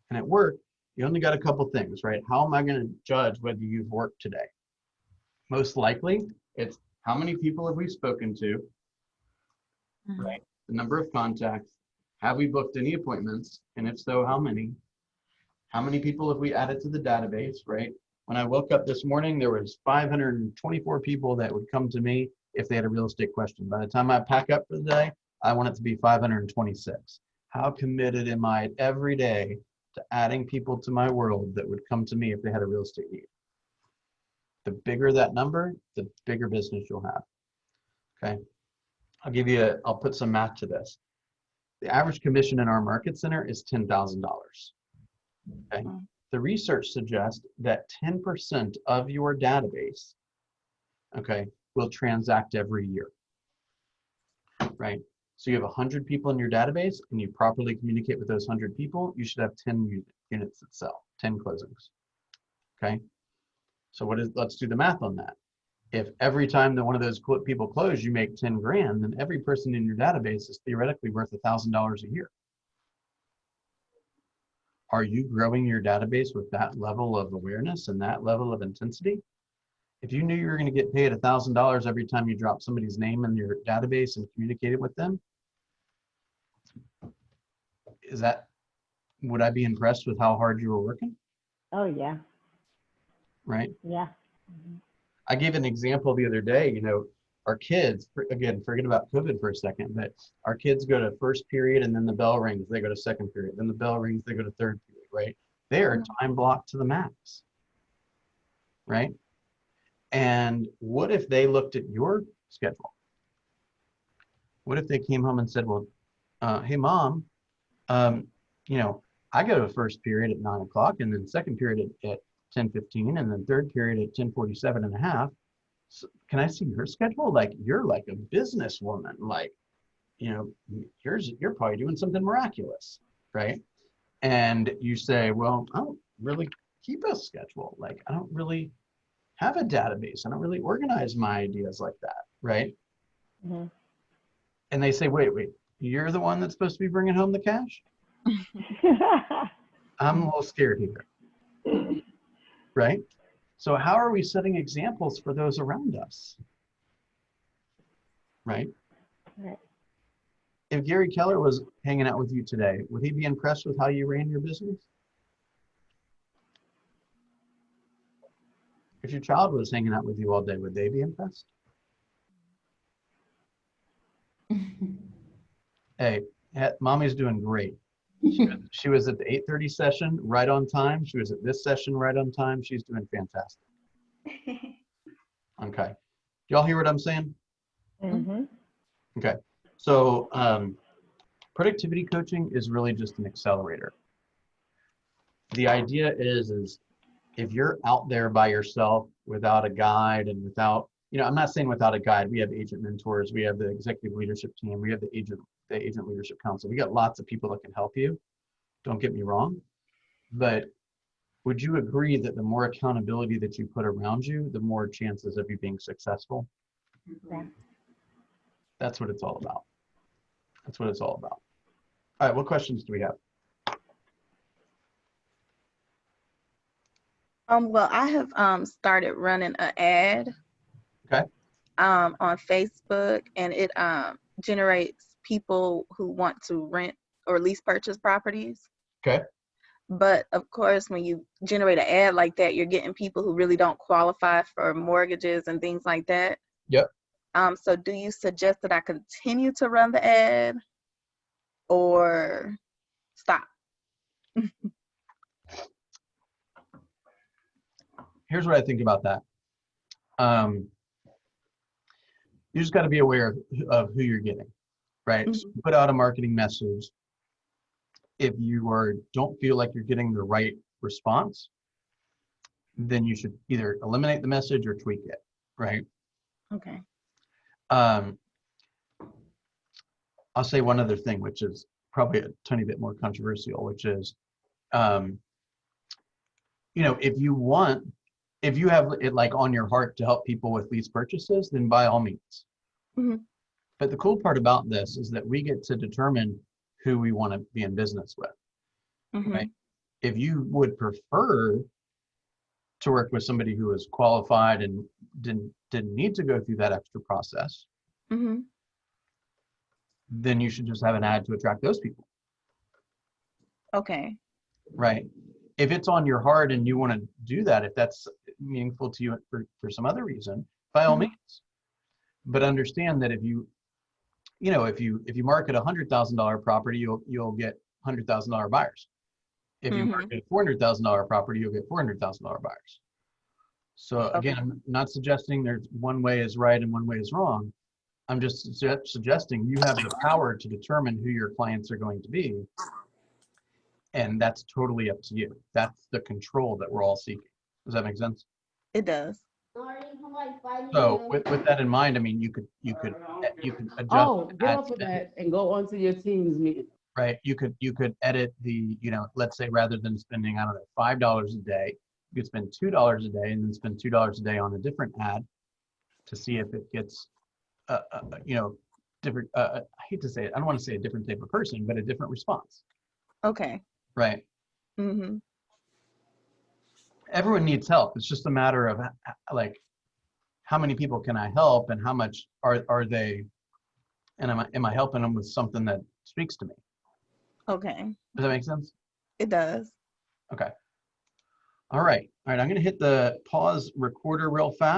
And at work, you only got a couple things, right? How am I going to judge whether you've worked today? Most likely, it's how many people have we spoken to, right? The number of contacts. Have we booked any appointments? And if so, how many? How many people have we added to the database, right? When I woke up this morning, there was 524 people that would come to me if they had a real estate question. By the time I pack up for the day, I want it to be 526. How committed am I every day to adding people to my world that would come to me if they had a real estate need? The bigger that number, the bigger business you'll have, okay? I'll put some math to this. The average commission in our market center is $10,000, okay? The research suggests that 10% of your database, okay, will transact every year, right? So you have 100 people in your database and you properly communicate with those 100 people, you should have 10 units that sell, 10 closings, okay? So let's do the math on that. If every time that one of those people close, you make 10 grand, then every person in your database is theoretically worth $1,000 a year. Are you growing your database with that level of awareness and that level of intensity? If you knew you were going to get paid $1,000 every time you drop somebody's name in your database and communicated with them, would I be impressed with how hard you were working? Oh, yeah. Right? Yeah. I gave an example the other day, our kids, again, forget about COVID for a second, but our kids go to first period and then the bell rings, they go to second period, then the bell rings, they go to third period, right? They are time blocked to the max, right? And what if they looked at your schedule? What if they came home and said, well, hey, Mom, I go to first period at 9 o'clock and then second period at 10:15 and then third period at 10:47 and a half. So can I see your schedule? Like, you're like a businesswoman, like, you're probably doing something miraculous, right? And you say, well, I don't really keep a schedule. Like, I don't really have a database. I don't really organize my ideas like that, right? Mm-hmm. And they say, wait, you're the one that's supposed to be bringing home the cash? I'm a little scared here, right? So how are we setting examples for those around us, right? Right. If Gary Keller was hanging out with you today, would he be impressed with how you ran your business? If your child was hanging out with you all day, would they be impressed? Hey, mommy's doing great. She was at the 8:30 session right on time. She was at this session right on time. She's doing fantastic. Okay. Y'all hear what I'm saying? Mm-hmm. Okay. So productivity coaching is really just an accelerator. The idea is if you're out there by yourself without a guide and without, I'm not saying without a guide. We have agent mentors. We have the executive leadership team. We have the agent leadership council. We got lots of people that can help you. Don't get me wrong. But would you agree that the more accountability that you put around you, the more chances of you being successful? Yeah. That's what it's all about. That's what it's all about. All right, what questions do we have? Well, I have started running an ad Okay. on Facebook, and it generates people who want to rent or lease purchase properties. Okay. But of course, when you generate an ad like that, you're getting people who really don't qualify for mortgages and things like that. Yep. So do you suggest that I continue to run the ad or stop? Here's what I think about that. You just got to be aware of who you're getting, right? Mhm. So put out a marketing message. If you don't feel like you're getting the right response, then you should either eliminate the message or tweak it, right? Okay. I'll say one other thing, which is probably a tiny bit more controversial, which is, if you have it like on your heart to help people with lease purchases, then by all means. Mhm. But the cool part about this is that we get to determine who we want to be in business with, Mhm. right? If you would prefer to work with somebody who is qualified and didn't need to go through that extra process, Mhm. then you should just have an ad to attract those people, Okay. right? If it's on your heart and you want to do that, if that's meaningful to you for some other reason, by all Mhm. means. But understand that if you market $100,000 property, you'll get $100,000 buyers. If you Mhm. market a $400,000 property, you'll get $400,000 buyers. So again, Okay. I'm not suggesting there's one way is right and one way is wrong. I'm just suggesting you have the power to determine who your clients are going to be. And that's totally up to you. That's the control that we're all seeking. Does that make sense? It does. So with that in mind, I mean, you could adjust Oh, get ad off of spend, that and go on to your team's meeting. right? You could edit the, let's say rather than spending, I don't know, $5 a day, you could spend $2 a day and then spend $2 a day on a different ad to see if it gets, different, I hate to say it, I don't want to say a different type of person, but a different response, Okay. right? Mhm. Everyone needs help. It's just a matter of like, how many people can I help and how much are they, and am I helping them with something that speaks to me? Okay. Does that make sense? It does. Okay. All right. I'm going to hit the pause recorder real fast.